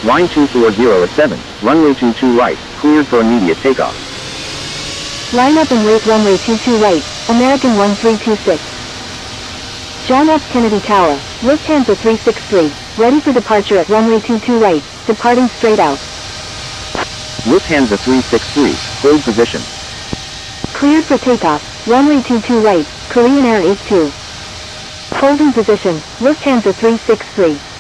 Line 240 at 7, runway 22 right, cleared for immediate takeoff. Line up and wait runway 22 right, American 1326. John F. Kennedy Tower, Lufthansa 363, ready for departure at runway 22 right, departing straight out. Lufthansa 363, hold position. Cleared for takeoff, runway 22 right, Korean Air 82. Holding position, Lufthansa 363.